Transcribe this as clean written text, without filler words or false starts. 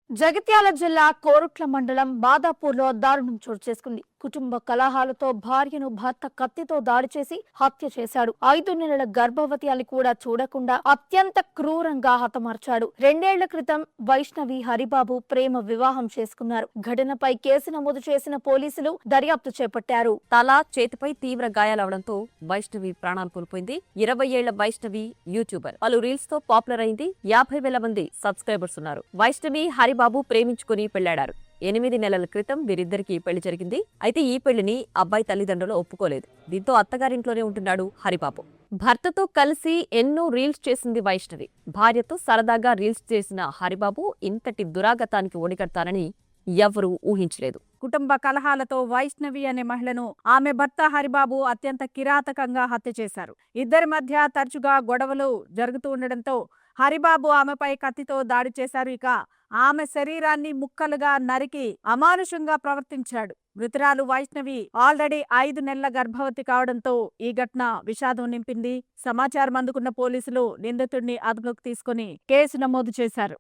జగిత్యాల జిల్లా కోరుట్ల మండలం బాదాపూర్లో దారుణం చోటు చేసుకుంది. కుటుంబ కలహాలతో భార్యను భర్త కత్తితో దాడి చేసి హత్య చేశాడు. 5 నెలల గర్భవతి అని కూడా చూడకుండా అత్యంత క్రూరంగా హతమార్చాడు. 2 ఏళ్ల క్రితం వైష్ణవి హరిబాబు ప్రేమ వివాహం చేసుకున్నారు. ఘటనపై కేసు నమోదు చేసిన పోలీసులు దర్యాప్తు చేపట్టారు. తల చేతిపై తీవ్ర గాయాలవడంతో వైష్ణవి ప్రాణాలు కోల్పోయింది. 20 ఏళ్ల వైష్ణవి యూట్యూబర్. పలు రీల్స్ తో పాపులర్ అయింది. 50,000 మంది సబ్స్క్రైబర్స్ ఉన్నారు. వైష్ణవి హరిబాబు ప్రేమించుకుని పెళ్లాడారు. 8 నెలల క్రితం వీరిద్దరికీ పెళ్లి జరిగింది. అయితే ఈ పెళ్లిని అబ్బాయి తల్లిదండ్రులు ఒప్పుకోలేదు. దీంతో అత్తగారింట్లోనే ఉంటున్నాడు హరిబాబు. భర్తతో కలిసి ఎన్నో రీల్స్ చేసింది వైష్ణవి. భార్యతో సరదాగా రీల్స్ చేసిన హరిబాబు ఇంతటి దురాగతానికి ఒడిగడతానని ఎవ్వరూ ఊహించలేదు. కుటుంబ కలహాలతో వైష్ణవి అనే మహిళను ఆమె భర్త హరిబాబు అత్యంత కిరాతకంగా హత్య చేశారు. ఇద్దరి మధ్య తరచుగా గొడవలు జరుగుతూ ఉండడంతో హరిబాబు ఆమెపై కత్తితో దాడి చేశారు. ఇక ఆమె శరీరాన్ని ముక్కలుగా నరికి అమానుషంగా ప్రవర్తించాడు. మృతురాలు వైష్ణవి ఆల్రెడీ 5 నెలల గర్భవతి కావడంతో ఈ ఘటన విషాదం నింపింది. సమాచారం అందుకున్న పోలీసులు నిందితుడిని అదుపులోకి తీసుకుని కేసు నమోదు చేశారు.